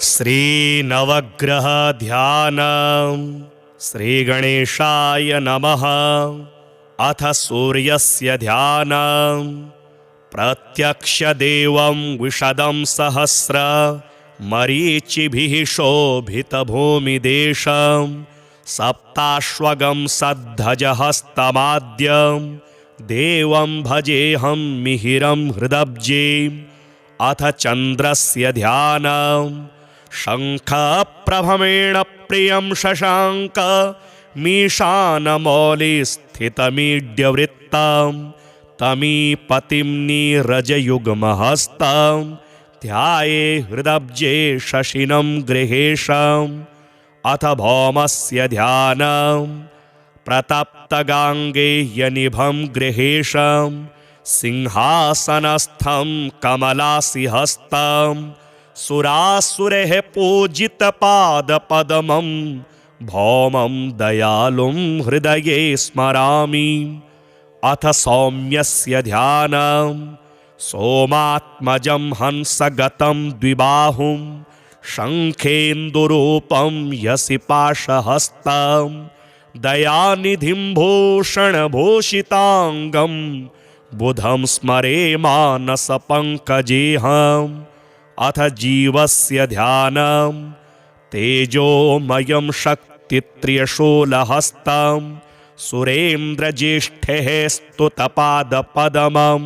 श्रीनवग्रह ध्यानम्। श्रीगणेशाय नमः। अथ सूर्यस्य ध्यानम्। प्रत्यक्षदेवं विशदं सहस्र मरीचिभिः शोभितभूमिदेशं सप्ताश्वगं सद्धजहस्तमाद्यं देवं भजेऽहं मिहिरं हृदब्जेम्। अथ चन्द्रस्य ध्यानम्। शङ्खप्रभमेण प्रियं शशाङ्क मीशानमौलिस्थितमीड्यवृत्तं तमीपतिं नीरजयुग्महस्तं ध्याये हृदब्जे शशिनं गृहेशम्। अथ भौमस्य ध्यानम्। प्रतप्तगाङ्गेयनिभं गृहेशं सिंहासनस्थं कमलासिहस्तं सुरासुरैः पूजितपादपद्मं भौमं दयालुं हृदये स्मरामि। अथ सौम्यस्य ध्यानम्। सोमात्मजं हंसगतं द्विबाहुं शङ्खेन्दुरूपं यसिपाशहस्तं दयानिधिं भूषणभूषिताङ्गं बुधं स्मरे मानसपङ्कजेऽहम्। अथ जीवस्य ध्यानम्। तेजोमयं शक्तित्रियशूलहस्तं सुरेन्द्रज्येष्ठैः स्तुतपादपद्मं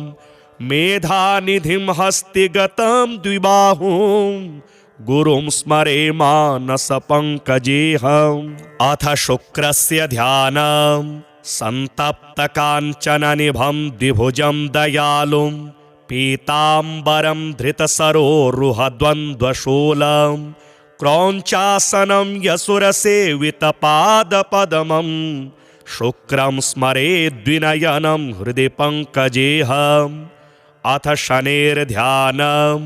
मेधानिधिं हस्तिगतं द्विबाहुं गुरुं स्मरे मानसपङ्कजेऽहम्। अथ शुक्रस्य ध्यानम्। सन्तप्तकाञ्चननिभं द्विभुजं दयालुं पीताम्बरं धृतसरोरुहद्वन्द्वशूलं क्रौञ्चासनं यसुरसेवितपादपद्मं शुक्रं स्मरे द्विनयनं हृदि पङ्कजेऽहम्। अथ शनेर्ध्यानम्।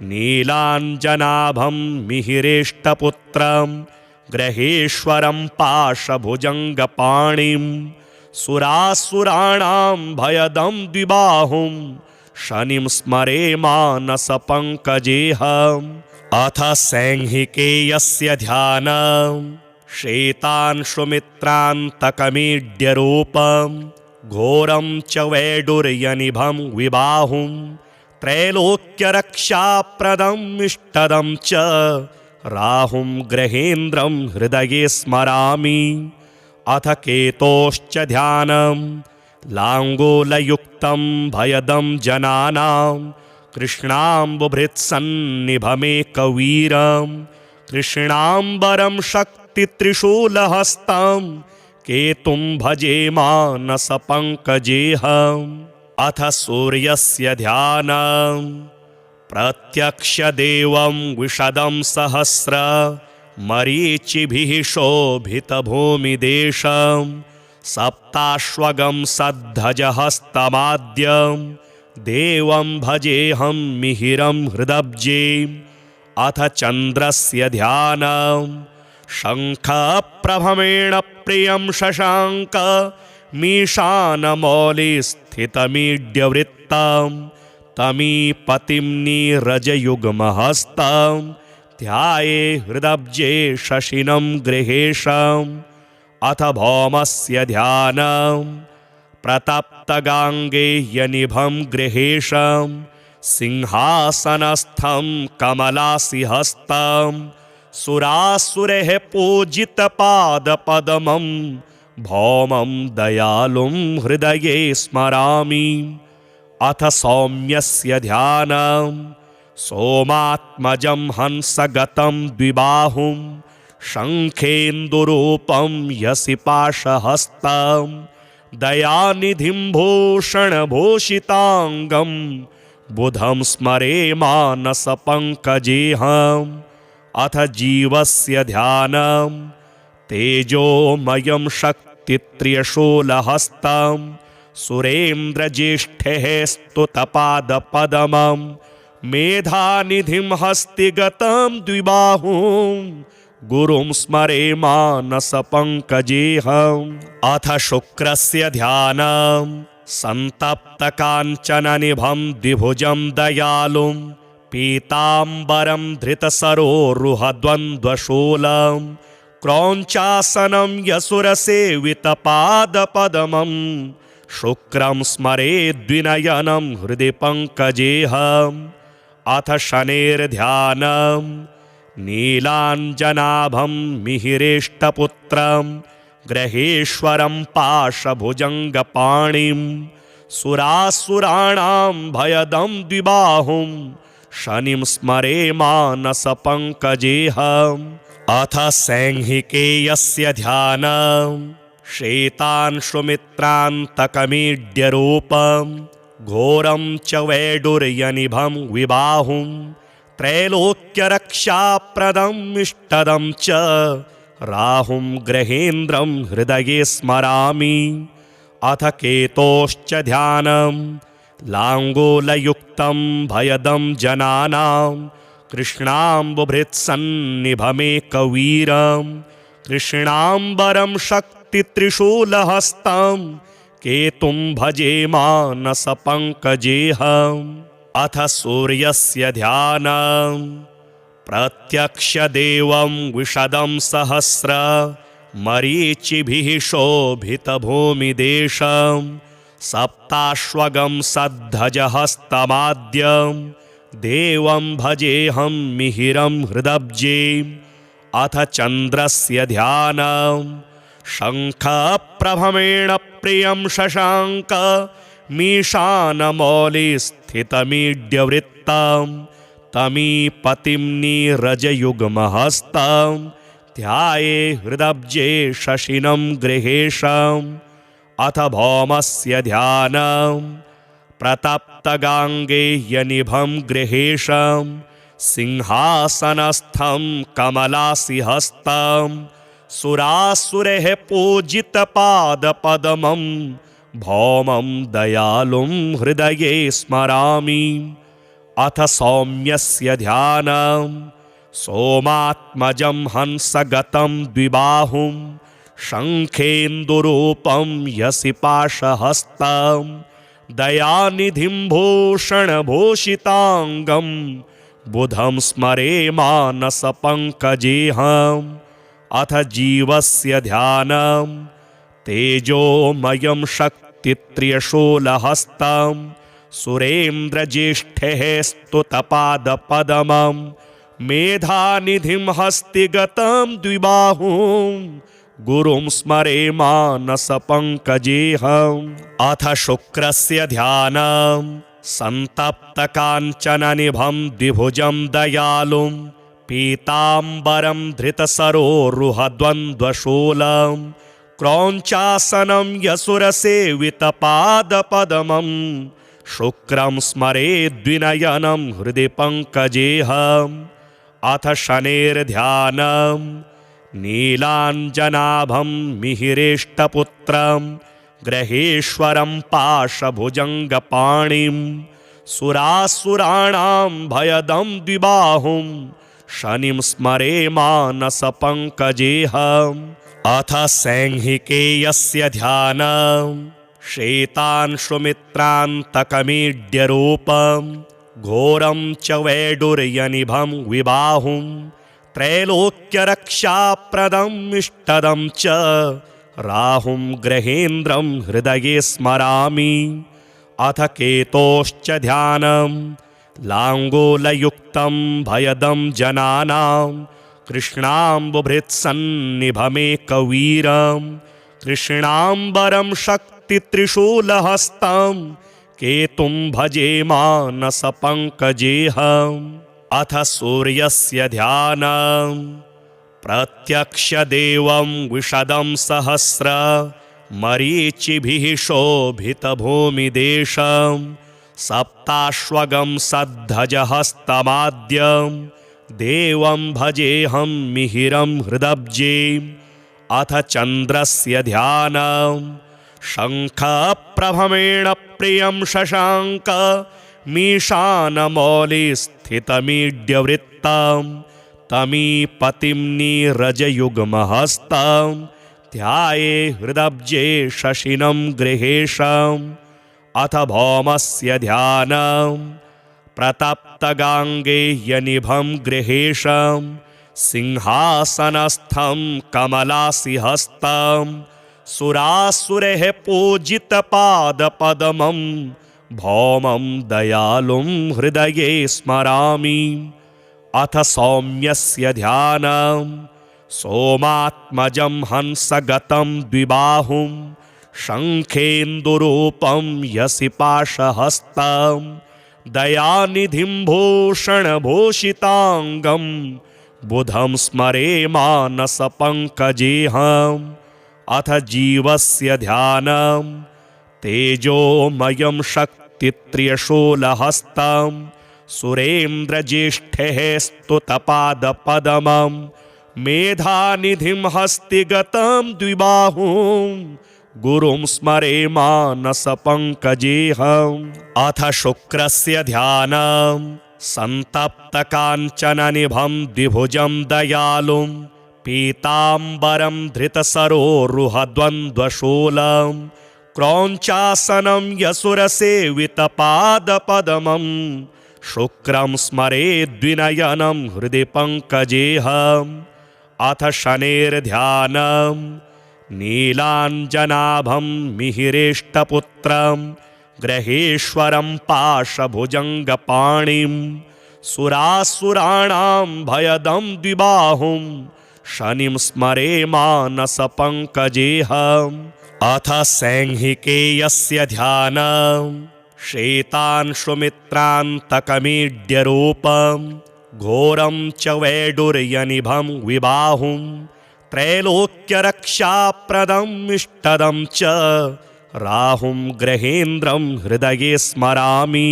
नीलाञ्जनाभं मिहिरेष्टपुत्रं ग्रहेश्वरं पाशभुजङ्गपाणिं सुरासुराणां भयदं द्विबाहुं शनिं स्मरे मानसपङ्कजेऽहम्। अथ सैंहिकेयस्य ध्यानम्। श्वेतांशुमित्रान्तकमीड्यरूपं घोरं च वैडूर्यनिभं विबाहुं त्रैलोक्यरक्षाप्रदम् इष्टदं च राहुं ग्रहेन्द्रं हृदये स्मरामि। अथ केतोश्च ध्यानम्। लाङ्गूलयुक्तं भयदं जनानां कृष्णाम्बुभृत्सन्निभमेकवीरं कृष्णाम्बरं शक्तित्रिशूलहस्तं केतुं भजे मानसपङ्कजेऽहम्। अथ सूर्यस्य ध्यानम्। प्रत्यक्षदेवं विशदं सहस्र मरीचिभिः शोभितभूमिदेशं सप्ताश्वगं सद्धजहस्तमाद्यं देवं भजेऽहं मिहिरं हृदब्जेम्। अथ चन्द्रस्य ध्यानम्। शङ्खप्रभमेण प्रियं शशाङ्क मीशानमौलिस्थितमीड्यवृत्तं तमीपतिं नीरजयुग्महस्तं ध्याये हृदब्जे शशिनं गृहेशम्। अथ भौमस्य ध्यानम्। प्रतप्तगाङ्गेयनिभं गृहेशं सिंहासनस्थं कमलासिहस्तं सुरासुरैः पूजितपादपद्मं भौमं दयालुं हृदये स्मरामि। अथ सौम्यस्य ध्यानम्। सोमात्मजं हंसगतं द्विबाहुं शङ्खेन्दुरूपं यसिपाशहस्तं दयानिधिं भूषणभूषिताङ्गं बुधं स्मरे मानसपङ्कजेऽहम्। अथ जीवस्य ध्यानम्। तेजोमयं शक्तित्रियशूलहस्तं सुरेन्द्रज्येष्ठैः स्तुतपादपद्मं मेधानिधिं हस्तिगतं द्विबाहुं गुरुं स्मरे मानसपङ्कजेऽहम्। अथ शुक्रस्य ध्यानम्। सन्तप्तकाञ्चननिभं द्विभुजं दयालुं पीताम्बरं धृतसरोरुहद्वन्द्वशूलं क्रौञ्चासनं यसुरसेवितपादपद्मं शुक्रं स्मरेद्विनयनं हृदि पङ्कजेऽहम् अथ शनेर्ध्यानं नीलाञ्जनाभं मिहिरेष्टपुत्रं ग्रहेश्वरं पाशभुजङ्गपाणिं सुरासुराणां भयदं द्विबाहुं शनिं स्मरे मानसपङ्कजेऽहम् अथ सैंहिकेयस्य ध्यानं श्वेतांशुमित्रान्तकमीड्यरूपं घोरं च वैडूर्यनिभं विबाहुं त्रैलोक्यरक्षाप्रदम् इष्टदं च राहुं ग्रहेन्द्रं हृदये स्मरामि अथ केतोश्च ध्यानं लाङ्गूलयुक्तं भयदं जनानां कृष्णाम्बुभृत्सन्निभमेकवीरं कृष्णाम्बरं शक्तित्रिशूलहस्तं केतुं भजे मानसपङ्कजेऽहम् अथ सूर्यस्य ध्यानं प्रत्यक्षदेवं विशदं सहस्र मरीचिभिः शोभितभूमिदेशं सप्ताश्वगं सद्धजहस्तमाद्यं देवं भजेऽहं मिहिरं हृदब्जेम् अथ चन्द्रस्य ध्यानं शङ्खप्रभमेण प्रियं शशाङ्क मीशानमौलिस्थितमीड्यवृत्तं तमीपतिं नीरजयुग्महस्तं ध्याये हृदब्जे शशिनं गृहेशम् अथ भौमस्य ध्यानं प्रतप्तगाङ्गेयनिभं गृहेशं सिंहासनस्थं कमलासिहस्तं सुरासुरैः पूजितपादपद्मं भौमं दयालुं हृदये स्मरामि अथ सौम्यस्य ध्यानं सोमात्मजं हंसगतं द्विबाहुं शङ्खेन्दुरूपं यसिपाशहस्तं दयानिधिं भूषणभूषिताङ्गं बुधं स्मरे मानसपङ्कजेऽहम् अथ जीवस्य ध्यानं तेजोमयं शक्तित्रियशूलहस्तं सुरेन्द्रज्येष्ठैः स्तुतपादपद्मं मेधानिधिं हस्तिगतं द्विबाहुं गुरुं स्मरे मानसपङ्कजेऽहम् अथ शुक्रस्य ध्यानं सन्तप्तकाञ्चननिभं द्विभुजं दयालुं पीताम्बरं धृतसरोरुहद्वन्द्वशूलं क्रौञ्चासनं यसुरसेवितपादपद्मं शुक्रं स्मरेद्विनयनं हृदि पङ्कजेऽहम् अथ शनेर्ध्यानं नीलाञ्जनाभं मिहिरेष्टपुत्रं ग्रहेश्वरं पाशभुजङ्गपाणिं सुरासुराणां भयदं द्विबाहुं शनिं स्मरे मानसपङ्कजेऽहम् अथ सैंहिकेयस्य ध्यानं श्वेतांशुमित्रान्तकमीड्यरूपं घोरं च वैडूर्यनिभं विबाहुं त्रैलोक्यरक्षाप्रदम् इष्टदं च राहुं ग्रहेन्द्रं हृदये स्मरामि अथ केतोश्च ध्यानं लाङ्गूलयुक्तं भयदं जनानां कृष्णाम्बुभृत्सन्निभमेकवीरं कृष्णाम्बरं शक्तित्रिशूलहस्तं केतुं भजे मानसपङ्कजेऽहम् अथ सूर्यस्य ध्यानं प्रत्यक्षदेवं विशदं सहस्र मरीचिभिः शोभितभूमिदेशं सप्ताश्वगं सद्धजहस्तमाद्यं देवं भजेऽहं मिहिरं हृदब्जेम् अथ चन्द्रस्य ध्यानं शङ्खप्रभमेण प्रियं शशाङ्क मीशानमौलिस्थितमीड्यवृत्तं तमीपतिं नीरजयुग्महस्तं ध्याये हृदब्जे शशिनं गृहेशम् अथ भौमस्य ध्यानं प्रतप्तगाङ्गेयनिभं गृहेशं सिंहासनस्थं कमलासिहस्तं सुरासुरैः पूजितपादपद्मं भौमं दयालुं हृदये स्मरामि। अथ सौम्यस्य ध्यानं सोमात्मजं हंसगतं द्विबाहुं शङ्खेन्दुरूपं यसिपाशहस्तं दयानिधिं भूषणभूषिताङ्गं बुधं स्मरे मानसपङ्कजेऽहम्। अथ जीवस्य ध्यानं तेजोमयं शक्तित्रियशूलहस्तं सुरेन्द्रज्येष्ठैः स्तुतपादपद्मं मेधानिधिं हस्तिगतं द्विबाहुं गुरुं स्मरे मानसपङ्कजेऽहम्। अथ शुक्रस्य ध्यानं सन्तप्तकाञ्चननिभं द्विभुजं दयालुं पीताम्बरं धृतसरोरुहद्वन्द्वशूलं क्रौञ्चासनं यसुरसेवितपादपद्मं शुक्रं स्मरे द्विनयनं हृदि पङ्कजेऽहम्। अथ शनेर्ध्यानं नीलाञ्जनाभं मिहिरेष्टपुत्रं ग्रहेश्वरं पाशभुजङ्गपाणिं सुरासुराणां भयदं द्विबाहुं शनिं स्मरे मानसपङ्कजेऽहम्। अथ सैंहिकेयस्य ध्यानं श्वेतांशुमित्रान्तकमीड्यरूपं घोरं च वैडूर्यनिभं विबाहुं त्रैलोक्यरक्षाप्रदम् इष्टदं च राहुं ग्रहेन्द्रं हृदये स्मरामि।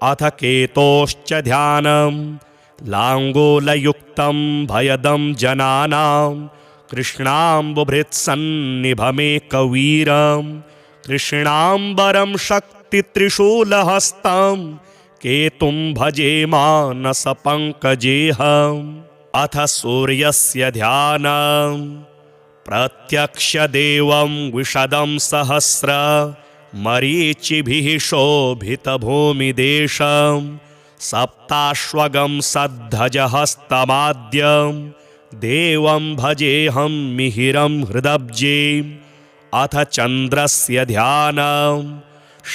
अथ केतोश्च ध्यानं लाङ्गूलयुक्तं भयदं जनानां कृष्णाम्बुभृत्सन्निभमेकवीरं कृष्णाम्बरं शक्तित्रिशूलहस्तं केतुं भजे मानसपङ्कजेऽहम्। अथ सूर्यस्य ध्यानं प्रत्यक्षदेवं विशदं सहस्र मरीचिभिः शोभितभूमिदेशं सप्ताश्वगं सद्धजहस्तमाद्यं देवं भजेऽहं मिहिरं हृदब्जेम्। अथ चन्द्रस्य ध्यानं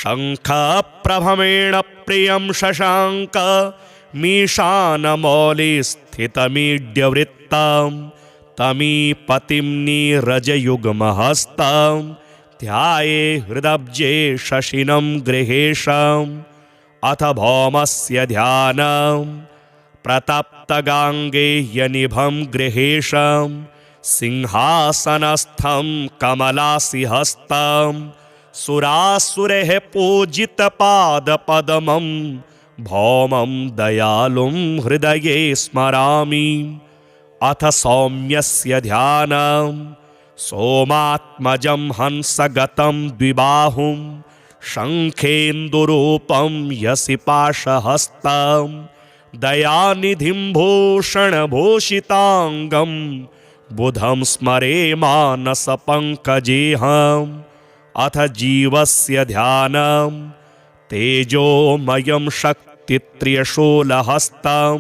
शङ्खप्रभमेण प्रियं शशाङ्क मीशानमौलिस्थितमीड्यवृत्तं तमीपतिं नीरजयुग्महस्तं ध्याये हृदब्जे शशिनं गृहेशम्। अथ भौमस्य ध्यानं प्रतप्तगाङ्गेयनिभं गृहेशं सिंहासनस्थं कमलासिहस्तं सुरासुरैः पूजितपादपद्मं भौमं दयालुं हृदये स्मरामि। अथ सौम्यस्य ध्यानं सोमात्मजं हंसगतं द्विबाहुं शङ्खेन्दुरूपं यसिपाशहस्तं दयानिधिं भूषणभूषिताङ्गं बुधं स्मरे मानसपङ्कजेऽहम्। अथ जीवस्य ध्यानं तेजोमयं शक्तित्रियशूलहस्तं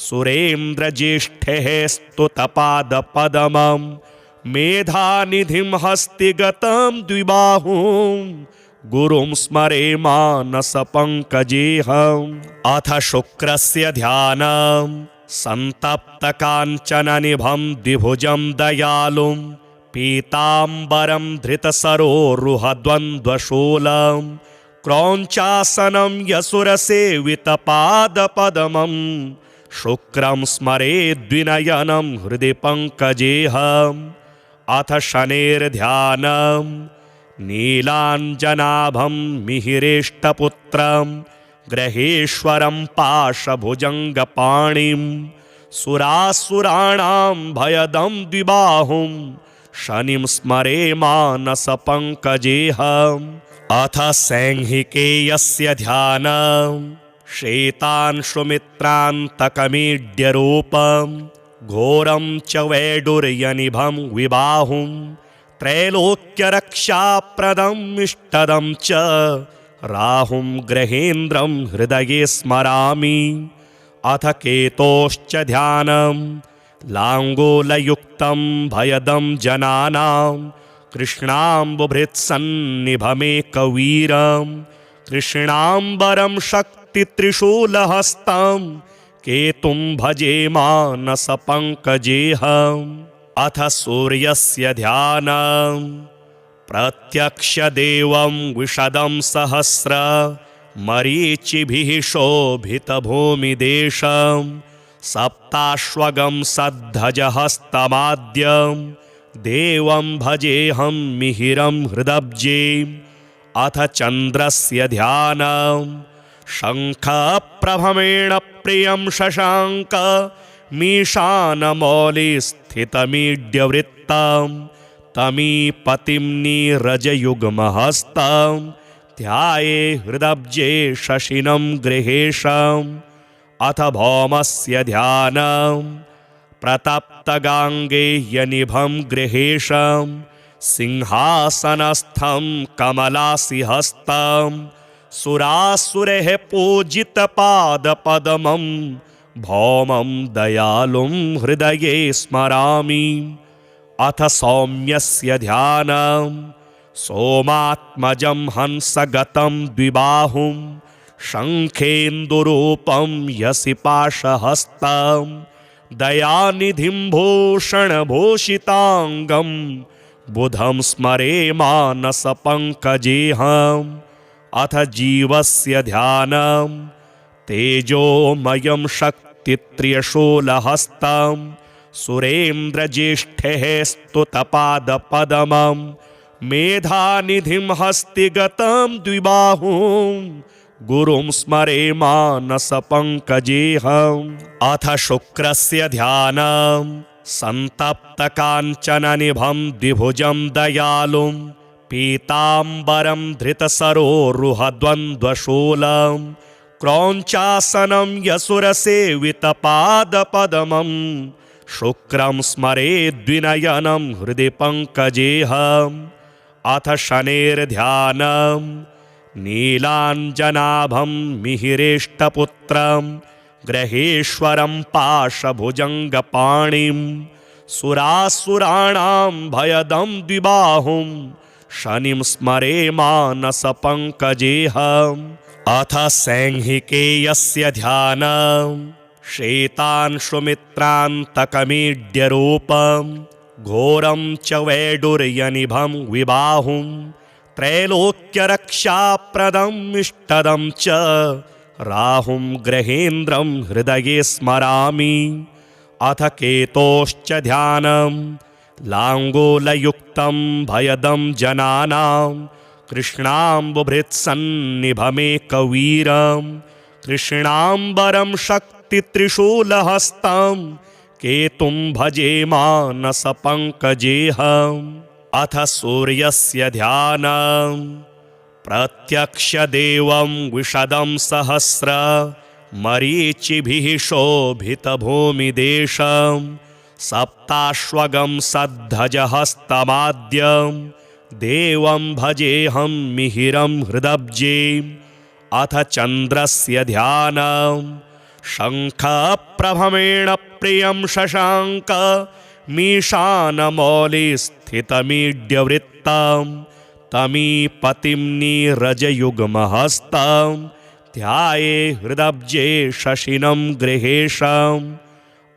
सुरेन्द्रज्येष्ठैः स्तुतपादपद्मं मेधानिधिं हस्तिगतं द्विबाहुं गुरुं स्मरे मानसपङ्कजेऽहम्। अथ शुक्रस्य ध्यानं सन्तप्तकाञ्चननिभं द्विभुजं दयालुं पीताम्बरं धृतसरोरुहद्वन्द्वशूलं क्रौञ्चासनं यसुरसेवितपादपद्मं शुक्रं स्मरे द्विनयनं हृदि पङ्कजेऽहम्। अथ शनेर्ध्यानं नीलाञ्जनाभं मिहिरेष्टपुत्रं ग्रहेश्वरं पाशभुजङ्गपाणिं सुरासुराणां भयदं द्विबाहुं शनिं स्मरे मानसपङ्कजेऽहम्। अथ सैंहिकेयस्य ध्यानं श्वेतांशुमित्रान्तकमीड्यरूपं घोरं च वैडूर्यनिभं विबाहुं त्रैलोक्यरक्षाप्रदम् इष्टदं च राहुं ग्रहेन्द्रं हृदये स्मरामि। अथ केतोश्च ध्यानं लाङ्गूलयुक्तं भयदं जनानां कृष्णाम्बुभृत्सन्निभमेकवीरं कृष्णाम्बरं शक्तित्रिशूलहस्तं केतुं भजे मानसपङ्कजेऽहम्। अथ सूर्यस्य ध्यानं प्रत्यक्षदेवं विशदं सहस्र मरीचिभिः शोभितभूमिदेशं सप्ताश्वगं सद्धजहस्तमाद्यं देवं भजेऽहं मिहिरं हृदब्जेम्। अथ चन्द्रस्य ध्यानं शङ्खप्रभमेण प्रियं शशाङ्क मीशानमौलिस्थितमीड्यवृत्तं तमीपतिं नीरजयुग्महस्तं ध्याये हृदब्जे शशिनं गृहेशम्। अथ भौमस्य ध्यानं प्रतप्तगाङ्गेयनिभं गृहेशं सिंहासनस्थं कमलासिहस्तं सुरासुरैः पूजितपादपद्मं भौमं दयालुं हृदये स्मरामि। अथ सौम्यस्य ध्यानं सोमात्मजं हंसगतं द्विबाहुं शङ्खेन्दुरूपं यसिपाशहस्तं दयानिधिं भूषणभूषिताङ्गं बुधं स्मरे मानसपङ्कजेऽहम्। अथ जीवस्य ध्यानं तेजोमयं शक्तित्रियशूलहस्तं सुरेन्द्रज्येष्ठैः स्तुतपादपद्मं मेधानिधिं हस्तिगतं द्विबाहुं गुरुं स्मरे मानसपङ्कजेऽहम्। अथ शुक्रस्य ध्यानं सन्तप्तकाञ्चननिभं द्विभुजं दयालुं पीताम्बरं धृतसरोरुहद्वन्द्वशूलं क्रौञ्चासनं यसुरसेवितपादपद्मं शुक्रं स्मरे द्विनयनं हृदि पङ्कजेऽहम्। अथ शनेर्ध्यानं नीलाञ्जनाभं मिहिरेष्टपुत्रं ग्रहेश्वरं पाशभुजङ्गपाणिं सुरासुराणां भयदं द्विबाहुं शनिं स्मरे मानसपङ्कजेऽहम्। अथ सैंहिकेयस्य ध्यानं श्वेतांशुमित्रान्तकमीड्यरूपं घोरं च वैडूर्यनिभं विबाहुं त्रैलोक्यरक्षाप्रदम् इष्टदं च राहुं ग्रहेन्द्रं हृदये स्मरामि। अथ केतोश्च ध्यानं लाङ्गूलयुक्तं भयदं जनानां कृष्णाम्बुभृत्सन्निभमेकवीरं कृष्णाम्बरं शक्तित्रिशूलहस्तं केतुं भजे मानसपङ्कजेऽहम्। अथ सूर्यस्य ध्यानं प्रत्यक्षदेवं विशदं सहस्र मरीचिभिः शोभितभूमिदेशं सप्ताश्वगं सद्धजहस्तमाद्यं देवं भजेऽहं मिहिरं हृदब्जेम्। अथ चन्द्रस्य ध्यानं शङ्खप्रभमेण प्रियं शशाङ्क मीशानमौलिस्थितमीड्यवृत्तं तमीपतिं नीरजयुग्महस्तं ध्याये हृदब्जे शशिनं गृहेशम्।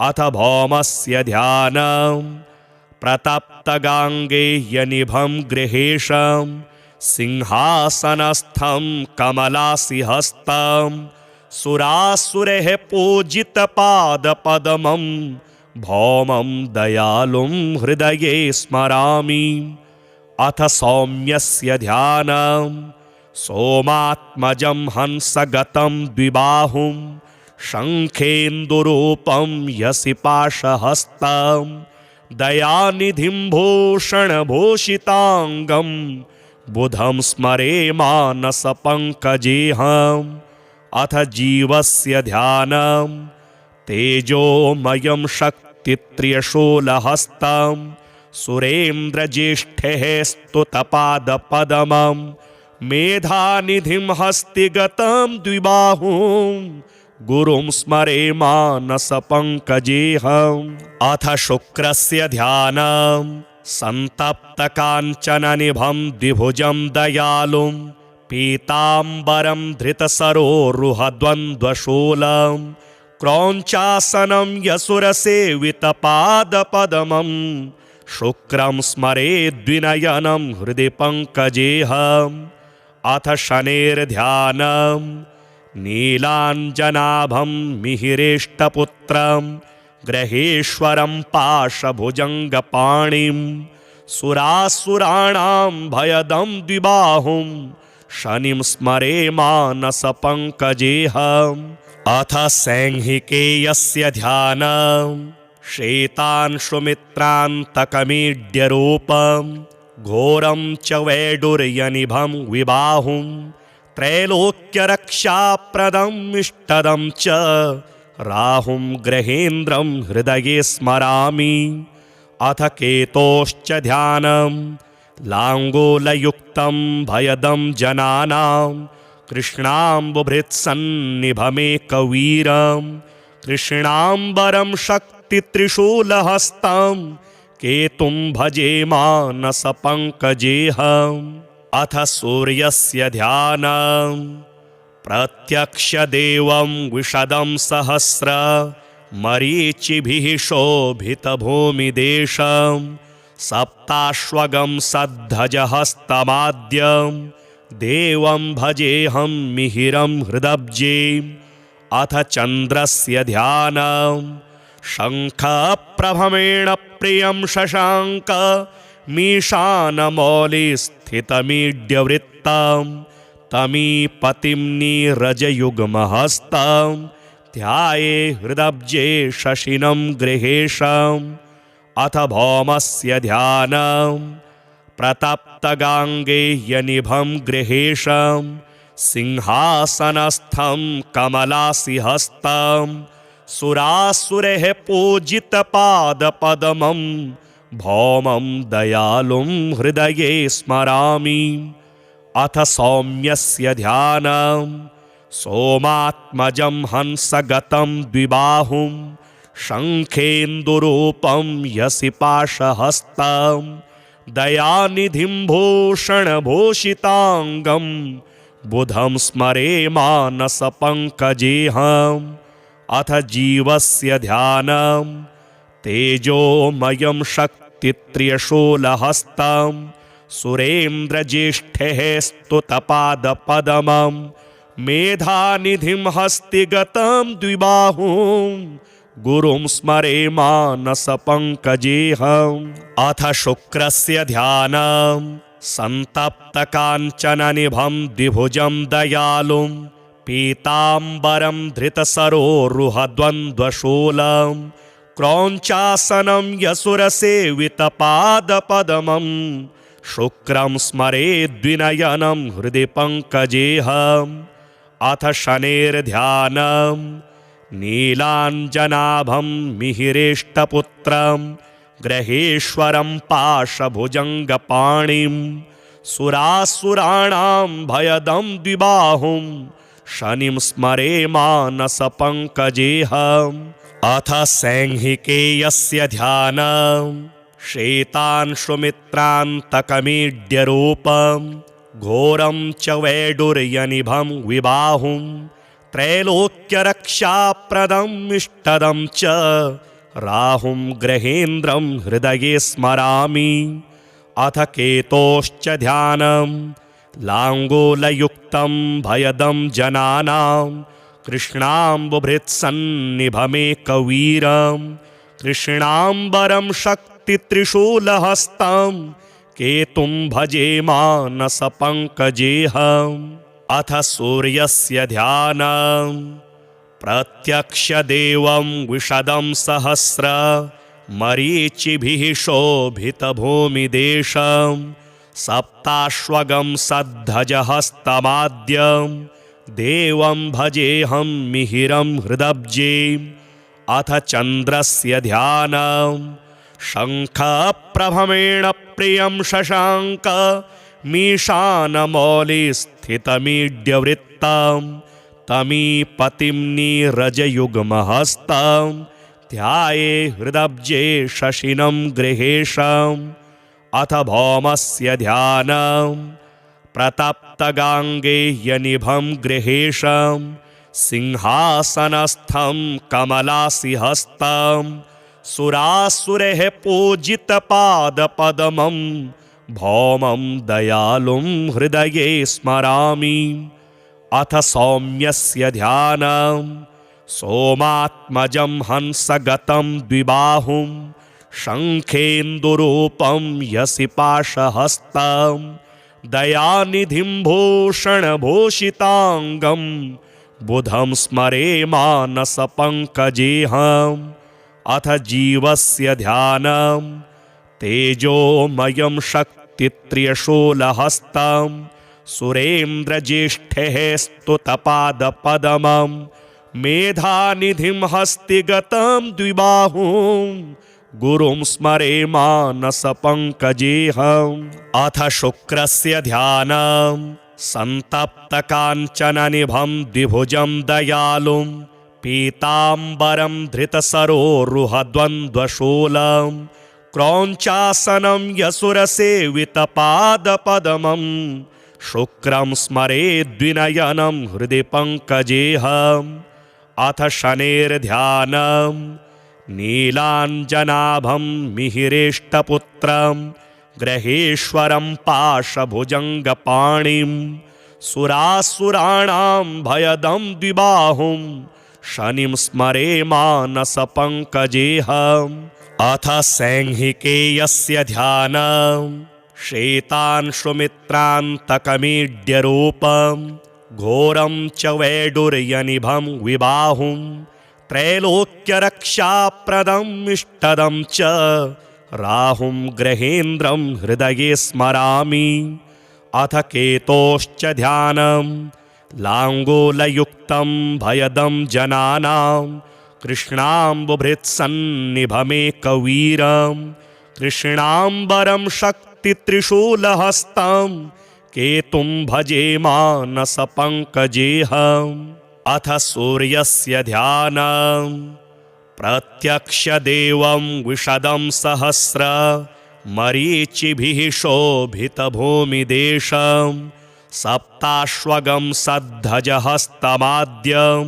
अथ भौमस्य ध्यानं प्रतप्तगाङ्गेयनिभं गृहेशं सिंहासनस्थं कमलासिहस्तं सुरासुरैः पूजितपादपद्मं भौमं दयालुं हृदये स्मरामि। अथ सौम्यस्य ध्यानं सोमात्मजं हंसगतं द्विबाहुं शङ्खेन्दुरूपं यसिपाशहस्तं दयानिधिं भूषणभूषिताङ्गं बुधं स्मरे मानसपङ्कजेऽहम्। अथ जीवस्य ध्यानं तेजोमयं शक्तित्रियशूलहस्तं सुरेन्द्रज्येष्ठैः स्तुतपादपद्मं मेधानिधिं हस्तिगतं द्विबाहुं गुरुं स्मरे मानसपङ्कजेऽहम्। अथ शुक्रस्य ध्यानं सन्तप्तकाञ्चननिभं द्विभुजं दयालुं पीताम्बरं धृतसरोरुहद्वन्द्वशूलं क्रौञ्चासनं यसुरसेवितपादपद्मं शुक्रं स्मरेद्विनयनं हृदि पङ्कजेऽहम्। अथ शनेर्ध्यानं नीलाञ्जनाभं मिहिरेष्टपुत्रं ग्रहेश्वरं पाशभुजङ्गपाणिं सुरासुराणां भयदं द्विबाहुं शनिं स्मरे मानसपङ्कजेऽहम्। अथ सैंहिकेयस्य ध्यानं श्वेतांशुमित्रान्तकमीड्यरूपं घोरं च वैडूर्यनिभं विबाहुं त्रैलोक्यरक्षाप्रदम् इष्टदं च राहुं ग्रहेन्द्रं हृदये स्मरामि। अथ केतोश्च ध्यानं लाङ्गूलयुक्तं भयदं जनानां कृष्णाम्बुभृत्सन्निभमेकवीरं कृष्णाम्बरं शक्तित्रिशूलहस्तं केतुं भजे मानसपङ्कजेऽहम्। अथ सूर्यस्य ध्यानं प्रत्यक्षदेवं विशदं सहस्र मरीचिभिः शोभितभूमिदेशं सप्ताश्वगं सद्धजहस्तमाद्यं देवं भजेऽहं मिहिरं हृदब्जेम्। अथ चन्द्रस्य ध्यानं शङ्खप्रभमेण प्रियं शशाङ्क मीशानमौलिस्थितमीड्यवृत्तं तमीपतिं नीरजयुग्महस्तं ध्याये हृदब्जे शशिनं गृहेशम्। अथ भौमस्य ध्यानं प्रतप्तगाङ्गेयनिभं गृहेशं सिंहासनस्थं कमलासिहस्तं सुरासुरैः पूजितपादपद्मं भौमं दयालुं हृदये स्मरामि। अथ सौम्यस्य ध्यानं सोमात्मजं हंसगतं द्विबाहुं शङ्खेन्दुरूपं यसिपाशहस्तं दयानिधिं भूषणभूषिताङ्गं बुधं स्मरे मानसपङ्कजेऽहम्। अथ जीवस्य ध्यानं तेजोमयं शक्तित्रियशूलहस्तं सुरेन्द्रज्येष्ठैः स्तुतपादपद्मं मेधानिधिं हस्तिगतं द्विबाहुं गुरुं स्मरे मानसपङ्कजेऽहम्। अथ शुक्रस्य ध्यानं सन्तप्तकाञ्चननिभं द्विभुजं दयालुं पीताम्बरं धृतसरोरुहद्वन्द्वशूलं क्रौञ्चासनं यसुरसेवितपादपद्मं शुक्रं स्मरेद्विनयनं हृदि पङ्कजेऽहम्। अथ शनेर्ध्यानं नीलाञ्जनाभं मिहिरेष्टपुत्रं ग्रहेश्वरं पाशभुजङ्गपाणिं सुरासुराणां भयदं द्विबाहुं शनिं स्मरे मानसपङ्कजेऽहम्। अथ सैंहिकेयस्य ध्यानं श्वेतांशुमित्रान्तकमीड्यरूपं घोरं च वैडूर्यनिभं विबाहुं त्रैलोक्यरक्षाप्रदम् इष्टदं च राहुं ग्रहेन्द्रं हृदये स्मरामि। अथ केतोश्च ध्यानं लाङ्गूलयुक्तं भयदं जनानां कृष्णाम्बुभृत्सन्निभमेकवीरं कृष्णाम्बरं शक्तित्रिशूलहस्तं केतुं भजे मानसपङ्कजेऽहम्। अथ सूर्यस्य ध्यानं प्रत्यक्षदेवं विशदं सहस्र मरीचिभिः शोभितभूमिदेशं सप्ताश्वगं सद्धजहस्तमाद्यं देवं भजेऽहं मिहिरं हृदब्जेम्। अथ चन्द्रस्य ध्यानं शङ्खप्रभमेण प्रियं शशाङ्क मीशानमौलिस्थितमीड्यवृत्तां तमीपतिं नीरजयुग्महस्तां ध्याये हृदब्जे शशिनं गृहेशम् अथ भौमस्य ध्यानं प्रतप्तगाङ्गे यनिभं गृहेशं सिंहासनस्थं कमलासिहस्तं सुरासुरैः पूजितपादपद्मं भौमं दयालुं हृदये स्मरामि। अथ सौम्यस्य ध्यानं सोमात्मजं हंसगतं द्विबाहुं शङ्खेन्दुरूपं यसिपाशहस्तं दयानिधिं भूषणभूषिताङ्गं बुधं स्मरे मानसपङ्कजेऽहम्। अथ जीवस्य ध्यानं तेजोमयं शक्तित्रियशूलहस्तं सुरेन्द्रज्येष्ठैः स्तुतपादपद्मं मेधानिधिं हस्तिगतं द्विबाहुं गुरुं स्मरे मानसपङ्कजेऽहम्। अथ शुक्रस्य ध्यानं सन्तप्तकाञ्चननिभं द्विभुजं दयालुं पीताम्बरं धृतसरोरुहद्वन्द्वशूलं क्रौञ्चासनं यसुरसेवितपादपद्मं शुक्रं स्मरे द्विनयनं हृदि पङ्कजेऽहम्। अथ शनेर्ध्यानं नीलाञ्जनाभं मिहिरेष्टपुत्रं ग्रहेश्वरं पाशभुजङ्गपाणिं सुरासुराणां भयदं द्विबाहुं शनिं स्मरे मानसपङ्कजेऽहम्। अथ सैंहिकेयस्य ध्यानं श्वेतांशुमित्रान्तकमीड्यरूपं घोरं च वैडूर्यनिभं विबाहुं त्रैलोक्यरक्षाप्रदम् इष्टदं च राहुं ग्रहेन्द्रं हृदये स्मरामि। अथ केतोश्च ध्यानं लाङ्गूलयुक्तं भयदं जनानां कृष्णाम्बुभृत्सन्निभमेकवीरं कृष्णाम्बरं शक्तित्रिशूलहस्तं केतुं भजे मानसपङ्कजेऽहम्। अथ सूर्यस्य ध्यानं प्रत्यक्षदेवं विशदं सहस्र मरीचिभिः शोभितभूमिदेशं सप्ताश्वगं सद्धजहस्तमाद्यं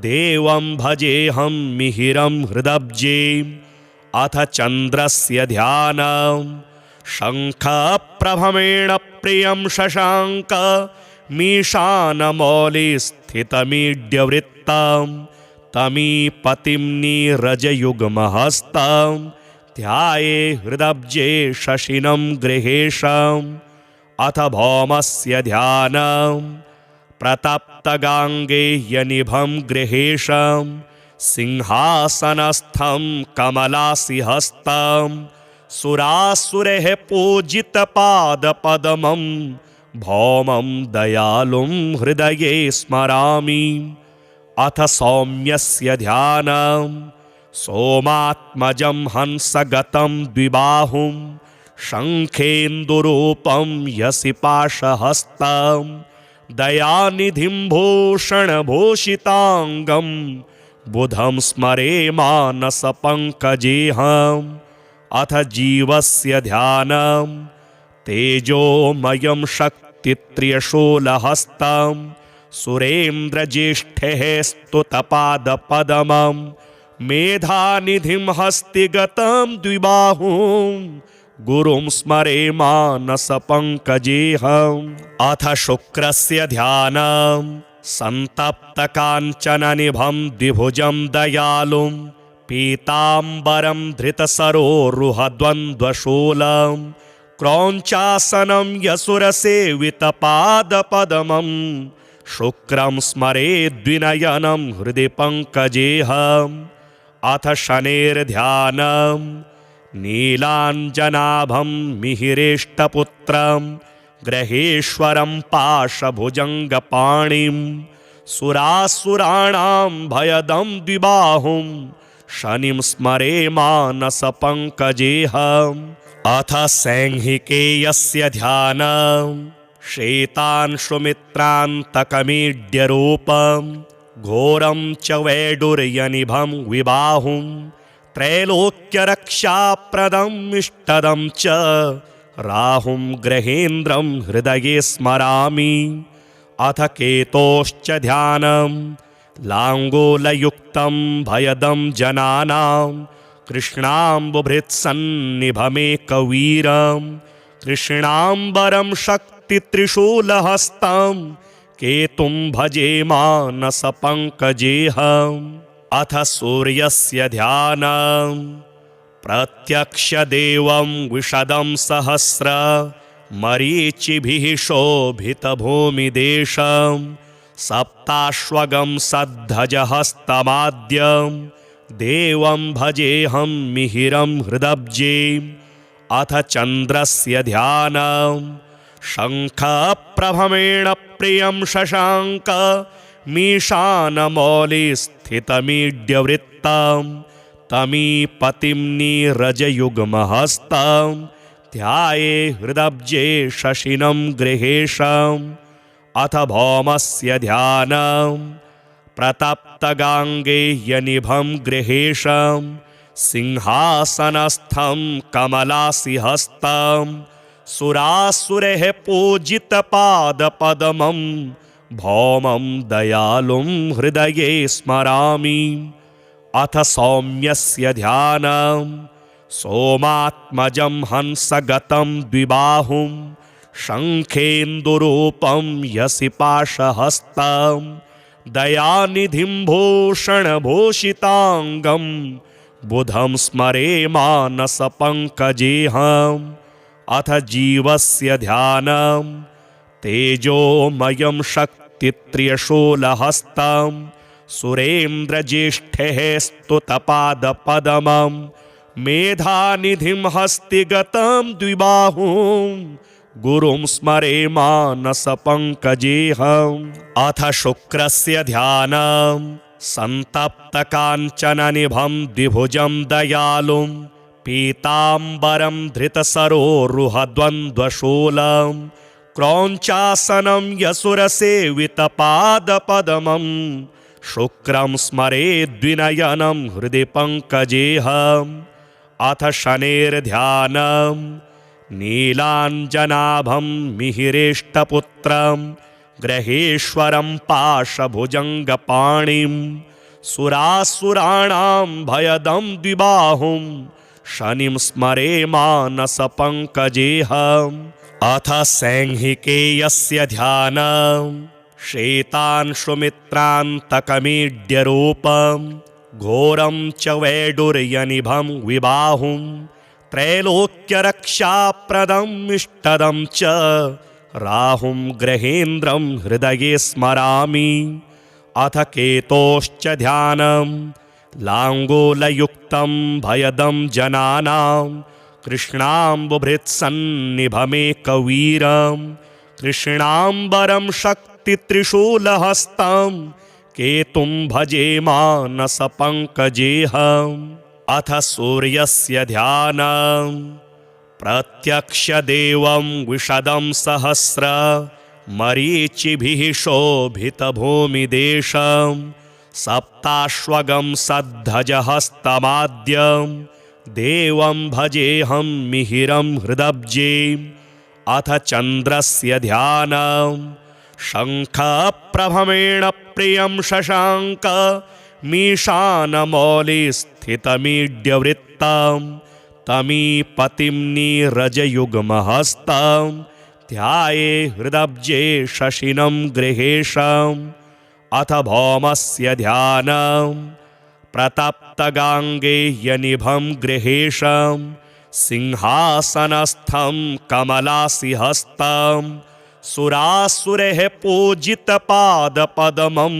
देवं भजेऽहं मिहिरं हृदब्जे। अथ चन्द्रस्य ध्यानं शङ्खप्रभमेण प्रियं शशाङ्क मीशानमौलिस्थितमीड्यवृत्तं तमीपतिं नीरजयुग्महस्तं ध्याये हृदब्जे शशिनं गृहेशम्। अथ भौमस्य ध्यानं प्रतप्तगाङ्गे यनिभं गृहेशं सिंहासनस्थं कमलासिहस्तं सुरासुरैः पूजितपादपद्मं भौमं दयालुं हृदये स्मरामि। अथ सौम्यस्य ध्यानं सोमात्मजं हंसगतं द्विबाहुं शङ्खेन्दुरूपं यसिपाशहस्तं दयानिधिं भूषणभूषिताङ्गं बुधं स्मरे मानसपङ्कजेऽहम्। अथ जीवस्य ध्यानं तेजोमयं शक्तित्रियशूलहस्तं सुरेन्द्रज्येष्ठैः स्तुतपादपद्मं मेधानिधिं हस्तिगतं द्विबाहुं गुरुं स्मरे मानसपङ्कजेऽहम्। अथ शुक्रस्य ध्यानं सन्तप्तकाञ्चननिभं द्विभुजं दयालुं पीताम्बरं धृतसरोरुहद्वन्द्वशूलं क्रौञ्चासनं यसुरसेवितपादपद्मं शुक्रं स्मरे द्विनयनं हृदि पङ्कजेऽहम्। अथ शनेर्ध्यानं नीलाञ्जनाभं मिहिरेष्टपुत्रं ग्रहेश्वरं पाशभुजङ्गपाणिं सुरासुराणां भयदं द्विबाहुं शनिं स्मरे मानसपङ्कजेऽहम्। अथ सैंहिकेयस्य ध्यानं श्वेतांशुमित्रान्तकमीड्यरूपं घोरं च वैडूर्यनिभं विबाहुं त्रैलोक्यरक्षाप्रदम् इष्टदं च राहुं ग्रहेन्द्रं हृदये स्मरामि। अथ केतोश्च ध्यानं लाङ्गूलयुक्तं भयदं जनानां कृष्णाम्बुभृत्सन्निभमेकवीरं कृष्णाम्बरं शक्तित्रिशूलहस्तं केतुं भजे मानसपङ्कजेऽहम्। अथ सूर्यस्य ध्यानं प्रत्यक्षदेवं विशदं सहस्र मरीचिभिः शोभितभूमिदेशं सप्ताश्वगं सद्धजहस्तमाद्यं देवं भजेऽहं मिहिरं हृदब्जेम्। अथ चन्द्रस्य ध्यानं शङ्खप्रभमेण प्रियं शशाङ्क मीशानमौलिस्थितमीड्यवृत्तं तमीपतिं नीरजयुग्महस्तं ध्याये हृदब्जे शशिनं गृहेशम्। अथ भौमस्य ध्यानं प्रतप्तगाङ्गेयनिभं गृहेशं सिंहासनस्थं कमलासिहस्तं सुरासुरैः पूजितपादपद्मं भौमं दयालुं हृदये स्मरामि। अथ सौम्यस्य ध्यानं सोमात्मजं हंसगतं द्विबाहुं शङ्खेन्दुरूपं यसिपाशहस्तं दयानिधिं भूषणभूषिताङ्गं बुधं स्मरे मानसपङ्कजेऽहम्। अथ जीवस्य ध्यानं तेजोमयं शक्तित्रियशूलहस्तं सुरेन्द्रज्येष्ठैः स्तुतपादपद्मं मेधानिधिं हस्तिगतं द्विबाहुं गुरुं स्मरे मानसपङ्कजेऽहम्। अथ शुक्रस्य ध्यानं सन्तप्तकाञ्चननिभं द्विभुजं दयालुं पीताम्बरं धृतसरोरुहद्वन्द्वशूलं क्रौञ्चासनं यसुरसेवितपादपद्मं शुक्रं स्मरे द्विनयनं हृदि पङ्कजेऽहम्। अथ शनेर्ध्यानं नीलाञ्जनाभं मिहिरेष्टपुत्रं ग्रहेश्वरं पाशभुजङ्गपाणिं सुरासुराणां भयदं द्विबाहुं शनिं स्मरे मानसपङ्कजेऽहम्। अथ सैंहिकेयस्य ध्यानं श्वेतांशुमित्रान्तकमीड्यरूपं घोरं च वैडूर्यनिभं विबाहुं त्रैलोक्यरक्षाप्रदम् इष्टदं च राहुं ग्रहेन्द्रं हृदये स्मरामि। अथ केतोश्च ध्यानं लाङ्गूलयुक्तं भयदं जनानां कृष्णाम्बुभृत्सन्निभमेकवीरं कृष्णाम्बरं शक्तित्रिशूलहस्तं केतुं भजे मानसपङ्कजेऽहम्। अथ सूर्यस्य ध्यानं प्रत्यक्षदेवं विशदं सहस्र मरीचिभिः शोभितभूमिदेशं सप्ताश्वगं सद्धजहस्तमाद्यं देवं भजेऽहं मिहिरं हृदब्जेम्। अथ चन्द्रस्य ध्यानं शङ्खप्रभमेण प्रियं शशाङ्क मीशानमौलिस्थितमीड्यवृत्तं तमीपतिं नीरजयुग्महस्तं ध्याये हृदब्जे शशिनं गृहेशम्। अथ भौमस्य ध्यानं प्रतप्तगाङ्गेयनिभं गृहेशं सिंहासनस्थं कमलासिहस्तं सुरासुरैः पूजितपादपद्मं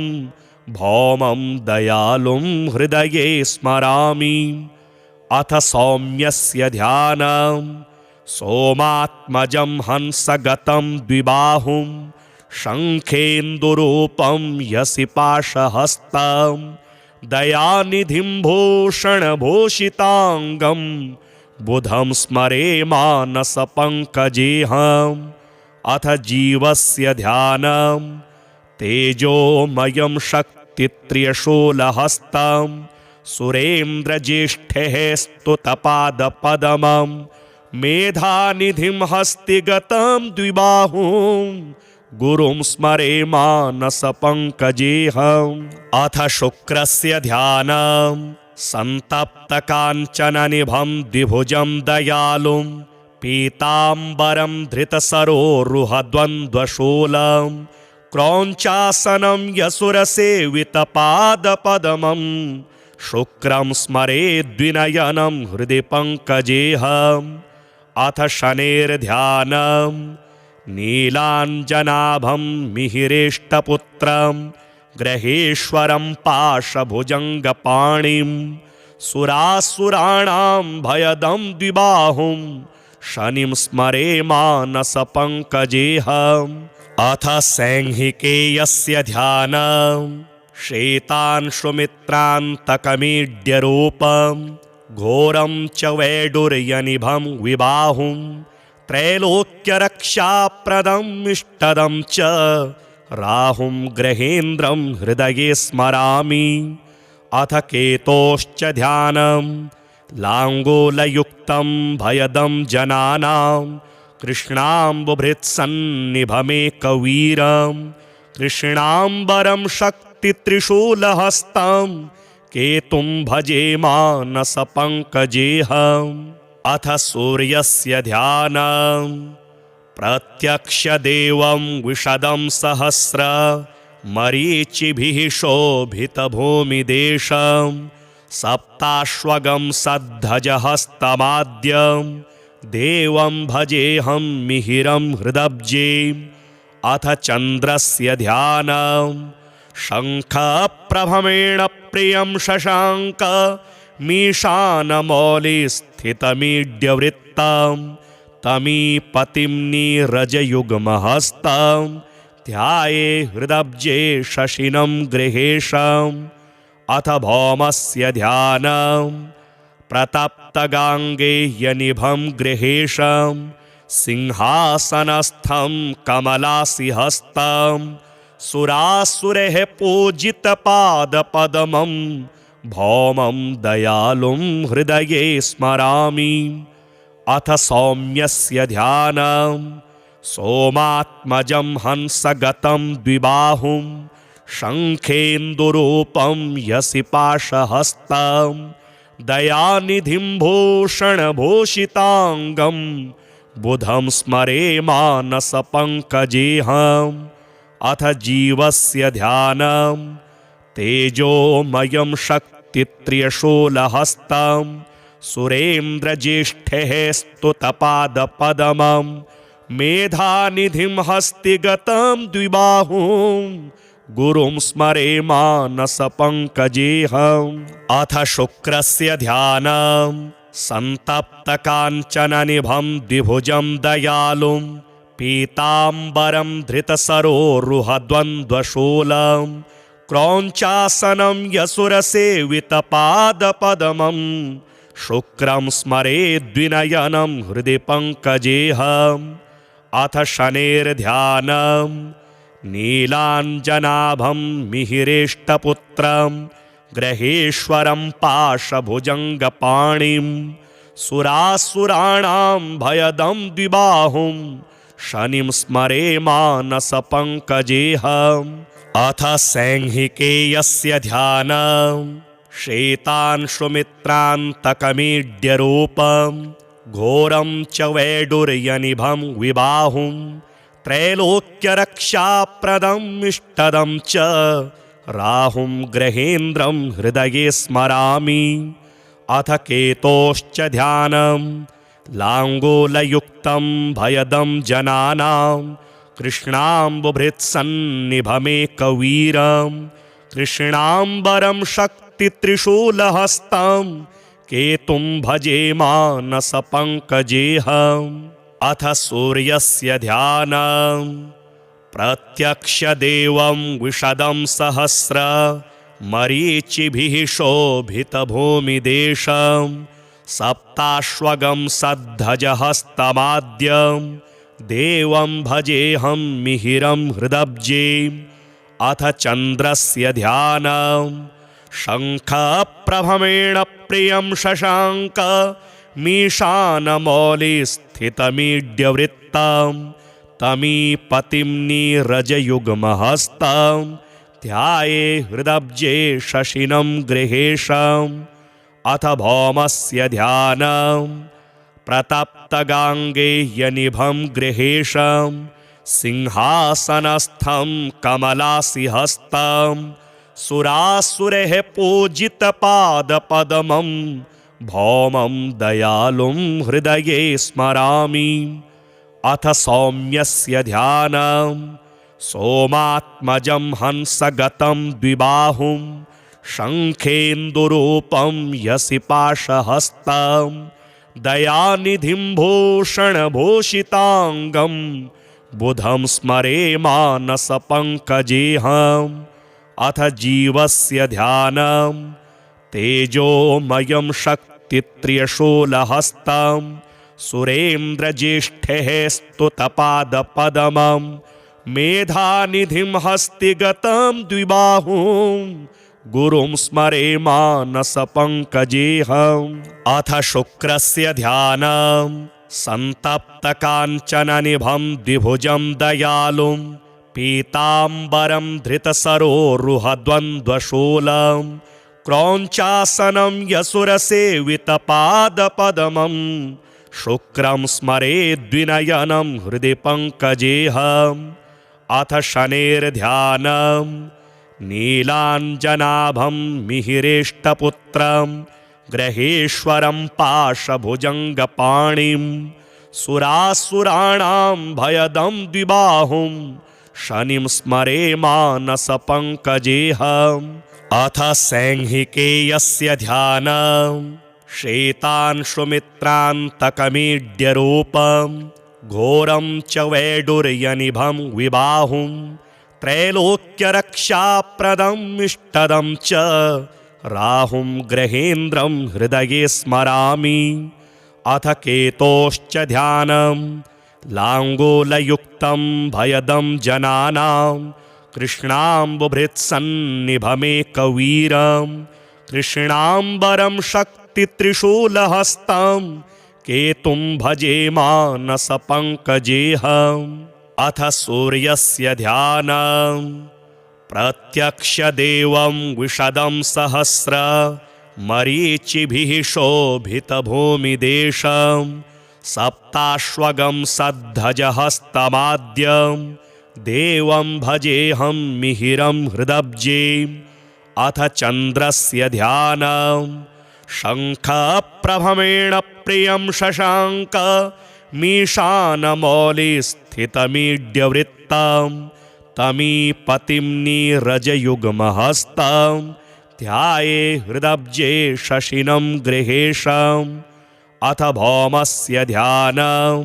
भौमं दयालुं हृदये स्मरामि। अथ सौम्यस्य ध्यानं सोमात्मजं हंसगतं द्विबाहुं शङ्खेन्दुरूपं यसिपाशहस्तं दयानिधिं भूषणभूषिताङ्गं बुधं स्मरे मानसपङ्कजेऽहम् अथ जीवस्य ध्यानं तेजोमयं शक्तित्रियशूलहस्तं सुरेन्द्रज्येष्ठेः स्तुतपादपद्मं मेधानिधिं हस्तिगतं द्विबाहुं गुरुं स्मरे मानसपङ्कजेऽहम् अथ शुक्रस्य ध्यानं सन्तप्तकाञ्चननिभं द्विभुजं दयालुं पीताम्बरं धृतसरोरुहद्वन्द्वशूलं क्रौञ्चासनं यसुरसेवितपादपद्मं शुक्रं स्मरे द्विनयनं हृदि पङ्कजेऽहम् अथ शनेर्ध्यानं नीलाञ्जनाभं मिहिरेष्टपुत्रं ग्रहेश्वरं पाशभुजङ्गपाणिं सुरासुराणां भयदं द्विबाहुं शनिं स्मरे मानसपङ्कजेऽहम् अथ सैंहिकेयस्य ध्यानं श्वेतांशुमित्रान्तकमीड्यरूपं घोरं च वैडूर्यनिभं विबाहुं त्रैलोक्यरक्षाप्रदम् इष्टदं च राहुं ग्रहेन्द्रं हृदये स्मरामि अथ केतोश्च ध्यानं लाङ्गूलयुक्तं भयदं जनानां कृष्णाम्बुभृत्सन्निभमेकवीरं कृष्णाम्बरं शक्तित्रिशूलहस्तं केतुं भजे मानसपङ्कजेऽहम् अथ सूर्यस्य ध्यानं प्रत्यक्षदेवं विशदं सहस्र मरीचिभिः शोभितभूमिदेशं सप्ताश्वगं सद्धजहस्तमाद्यं देवं भजेऽहं मिहिरं हृदब्जेम् अथ चन्द्रस्य ध्यानं शङ्खप्रभमेण प्रियं शशाङ्क मीशानमौलिस्थितमीड्यवृत्तं तमीपतिं नीरजयुग्महस्तं ध्याये हृदब्जे शशिनं गृहेशम् अथ भौमस्य ध्यानं प्रतप्तगाङ्गेयनिभं गृहेशं सिंहासनस्थं कमलासिहस्तं सुरासुरैः पूजितपादपद्मं भौमं दयालुं हृदये स्मरामि अथ सौम्यस्य ध्यानं सोमात्मजं हंसगतं द्विबाहुं शङ्खेन्दुरूपं यसिपाशहस्तं दयानिधिं भूषणभूषिताङ्गं बुधं स्मरे मानसपङ्कजेऽहम् अथ जीवस्य ध्यानं तेजोमयं शक्तित्रियशूलहस्तं सुरेन्द्रज्येष्ठेः स्तुतपादपद्मं मेधानिधिं हस्तिगतं द्विबाहुं गुरुं स्मरे मानसपङ्कजेऽहम् अथ शुक्रस्य ध्यानं सन्तप्तकाञ्चननिभं द्विभुजं दयालुं पीताम्बरं धृतसरोरुहद्वन्द्वशूलं क्रौञ्चासनं यसुरसेवितपादपद्मं शुक्रं स्मरे द्विनयनं हृदि पङ्कजेऽहम् अथ शनेर्ध्यानं नीलाञ्जनाभं मिहिरेष्टपुत्रं ग्रहेश्वरं पाशभुजङ्गपाणिं सुरासुराणां भयदं द्विबाहुं शनिं स्मरे मानसपङ्कजेऽहम् अथ सैंहिकेयस्य ध्यानं श्वेतांशुमित्रान्तकमीड्यरूपं घोरं च वैडूर्यनिभं विबाहुं त्रैलोक्यरक्षाप्रदम् इष्टदं च राहुं ग्रहेन्द्रं हृदये स्मरामि अथ केतोश्च ध्यानं लाङ्गूलयुक्तं भयदं जनानां कृष्णाम्बुभृत्सन्निभमेकवीरं कृष्णाम्बरं शक्तित्रिशूलहस्तं केतुं भजे मानसपङ्कजेऽहम् अथ सूर्यस्य ध्यानं प्रत्यक्षदेवं विशदं सहस्र मरीचिभिः शोभितभूमिदेशं सप्ताश्वगं सद्धजहस्तमाद्यं देवं भजेऽहं मिहिरं हृदब्जेम् अथ चन्द्रस्य ध्यानं शङ्खप्रभमेण प्रियं शशाङ्क मीशानमौलिस्थितमीड्यवृत्तं तमीपतिं नीरजयुग्महस्तं ध्याये हृदब्जे शशिनं गृहेशम् अथ भौमस्य ध्यानं प्रतप्तगाङ्गेयनिभं गृहेशं सिंहासनस्थं कमलासिहस्तं सुरासुरैः पूजितपादपद्मं भौमं दयालुं हृदये स्मरामि अथ सौम्यस्य ध्यानं सोमात्मजं हंसगतं द्विबाहुं शङ्खेन्दुरूपं यसिपाशहस्तं दयानिधिं भूषणभूषिताङ्गं बुधं स्मरे मानसपङ्कजेऽहम् अथ जीवस्य ध्यानं तेजोमयं शक्तित्रियशूलहस्तं सुरेन्द्रज्येष्ठैः स्तुतपादपद्मं मेधानिधिं हस्तिगतं द्विबाहुं गुरुं स्मरे मानसपङ्कजेऽहम् अथ शुक्रस्य ध्यानं सन्तप्तकाञ्चननिभं द्विभुजं दयालुं पीताम्बरं धृतसरोरुहद्वन्द्वशूलं क्रौञ्चासनं यसुरसेवितपादपद्मं शुक्रं स्मरे द्विनयनं हृदि पङ्कजेऽहम् अथ शनेर्ध्यानं नीलाञ्जनाभं मिहिरेष्टपुत्रं ग्रहेश्वरं पाशभुजङ्गपाणिं सुरासुराणां भयदं द्विबाहुं शनिं स्मरे मानसपङ्कजेऽहम् अथ सैंहिकेयस्य ध्यानं श्वेतांशुमित्रान्तकमीड्यरूपं घोरं च वैडूर्यनिभं विबाहुं त्रैलोक्यरक्षाप्रदम् इष्टदं च राहुं ग्रहेन्द्रं हृदये स्मरामि अथ केतोश्च ध्यानं लाङ्गूलयुक्तं भयदं जनानां कृष्णाम्बुभृत्सन्निभमेकवीरं कृष्णाम्बरं शक्तित्रिशूलहस्तं केतुं भजे मानसपङ्कजेऽहम् अथ सूर्यस्य ध्यानं प्रत्यक्षदेवं विशदं सहस्र मरीचिभिः शोभितभूमिदेशं सप्ताश्वगं सद्धजहस्तमाद्यं देवं भजेऽहं मिहिरं हृदब्जेम् अथ चन्द्रस्य ध्यानं शङ्खप्रभमेण प्रियं शशाङ्क मीशानमौलिस्थितमीड्यवृत्तं तमीपतिं नीरजयुग्महस्तं ध्याये हृदब्जे शशिनं गृहेशम् अथ भौमस्य ध्यानं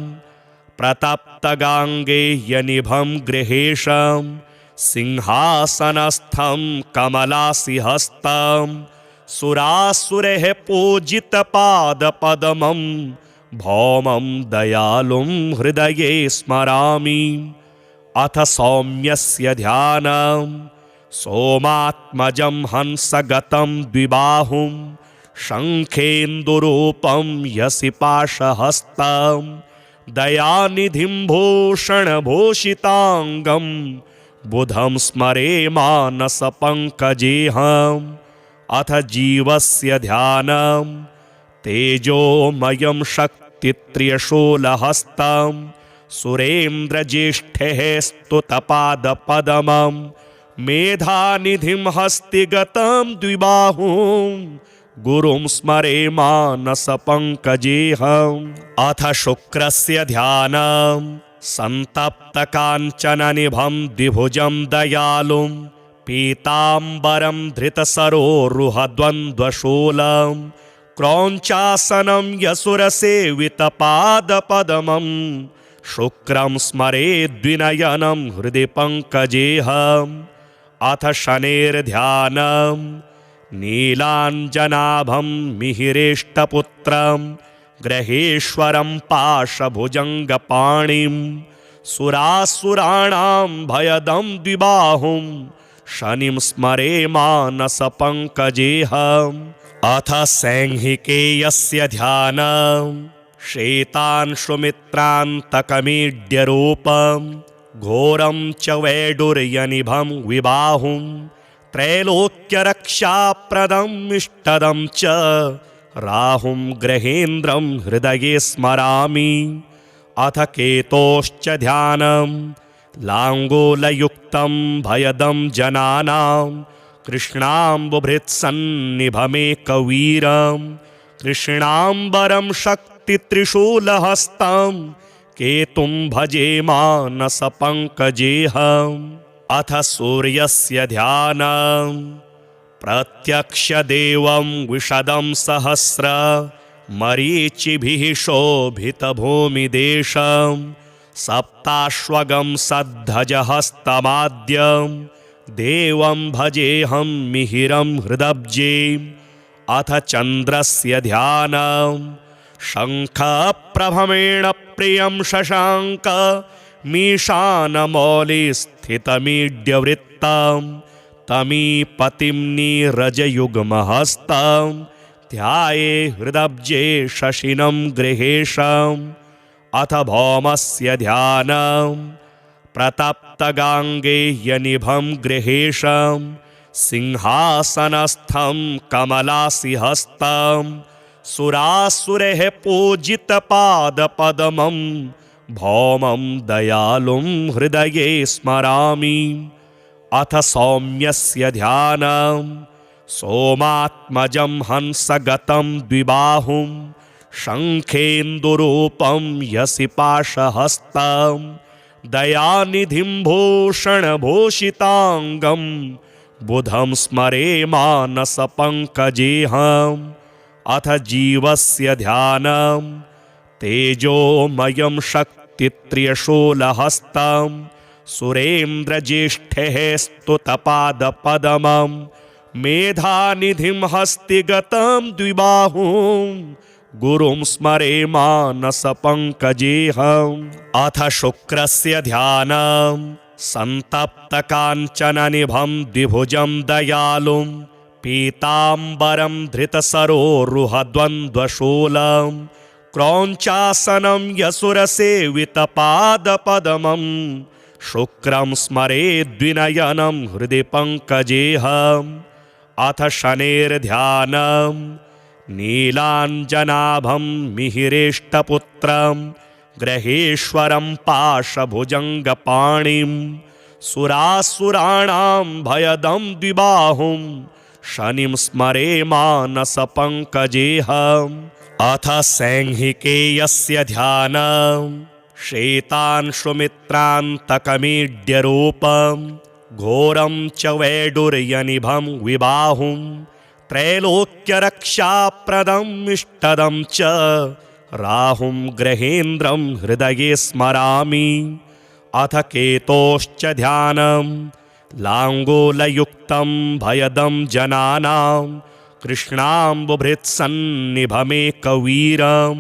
प्रतप्तगाङ्गेयनिभं गृहेशं सिंहासनस्थं कमलासिहस्तं सुरासुरैः पूजितपादपद्मं भौमं दयालुं हृदये स्मरामि अथ सौम्यस्य ध्यानं सोमात्मजं हंसगतं द्विबाहुं शङ्खेन्दुरूपं यसिपाशहस्तं दयानिधिं भूषणभूषिताङ्गं बुधं स्मरे मानसपङ्कजेऽहम् अथ जीवस्य ध्यानं तेजोमयं शक्तित्रियशूलहस्तं सुरेन्द्रज्येष्ठैः स्तुतपादपद्मं मेधानिधिं हस्तिगतं द्विबाहुं गुरुं स्मरे मानसपङ्कजेऽहम् अथ शुक्रस्य ध्यानं सन्तप्तकाञ्चननिभं द्विभुजं दयालुं पीताम्बरं धृतसरोरुहद्वन्द्वशूलं क्रौञ्चासनं यसुरसेवितपादपद्मं शुक्रं स्मरे द्विनयनं हृदि पङ्कजेऽहम् अथ शनेर्ध्यानं नीलाञ्जनाभं मिहिरेष्टपुत्रं ग्रहेश्वरं पाशभुजङ्गपाणिं सुरासुराणां भयदं द्विबाहुं शनिं स्मरे मानसपङ्कजेऽहम् अथ सैंहिकेयस्य ध्यानं श्वेतांशुमित्रान्तकमीड्यरूपं घोरं च वैडूर्यनिभं विबाहुं त्रैलोक्यरक्षाप्रदम् इष्टदं च राहुं ग्रहेन्द्रं हृदये स्मरामि अथ केतोश्च ध्यानं लाङ्गूलयुक्तं भयदं जनानां कृष्णाम्बुभृत्सन्निभमेकवीरं कृष्णाम्बरं शक्तित्रिशूलहस्तं केतुं भजे मानसपङ्कजेऽहम् अथ सूर्यस्य ध्यानं प्रत्यक्षदेवं विशदं सहस्र मरीचिभिः शोभितभूमिदेशं सप्ताश्वगं सद्धजहस्तमाद्यं देवं भजेऽहं मिहिरं हृदब्जे अथ चन्द्रस्य ध्यानं शङ्खप्रभमेण प्रियं शशाङ्क मीशानमौलिस्थितमीड्यवृत्तं तमीपतिं नीरजयुग्महस्तं ध्याये हृदब्जे शशिनं गृहेशम् अथ भौमस्य ध्यानं प्रतप्तगाङ्गेयनिभं गृहेशं सिंहासनस्थं कमलासिहस्तं सुरासुरैः पूजितपादपद्मं भौमं दयालुं हृदये स्मरामि अथ सौम्यस्य ध्यानं सोमात्मजं हंसगतं द्विबाहुं शङ्खेन्दुरूपं यसिपाशहस्तं दयानिधिं भूषणभूषिताङ्गं बुधं स्मरे मानसपङ्कजेऽहम् अथ जीवस्य ध्यानं तेजोमयं शक्तित्रियशूलहस्तं सुरेन्द्रज्येष्ठैः स्तुतपादपद्मं मेधानिधिं हस्तिगतं द्विबाहुं गुरुं स्मरे मानसपङ्कजेऽहम् अथ शुक्रस्य ध्यानं सन्तप्तकाञ्चननिभं द्विभुजं दयालुं पीताम्बरं धृतसरोरुहद्वन्द्वशूलं क्रौञ्चासनं यसुरसेवितपादपद्मं शुक्रं स्मरे द्विनयनं हृदि पङ्कजेऽहम् अथ शनेर्ध्यानं नीलाञ्जनाभं मिहिरेष्टपुत्रं ग्रहेश्वरं पाशभुजङ्गपाणिं सुरासुराणां भयदं द्विबाहुं शनिं स्मरे मानसपङ्कजेऽहम् अथ सैंहिकेयस्य ध्यानं श्वेतांशुमित्रान्तकमीड्यरूपं घोरं च वैडूर्यनिभं विबाहुं त्रैलोक्यरक्षाप्रदम् इष्टदं च राहुं ग्रहेन्द्रं हृदये स्मरामि अथ केतोश्च ध्यानं लाङ्गूलयुक्तं भयदं जनानां कृष्णाम्बुभृत्सन्निभमेकवीरं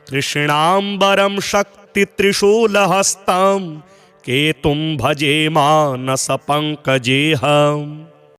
कृष्णाम्बरं शक्तित्रिशूलहस्तं केतुं भजे मानसपङ्कजेऽहम्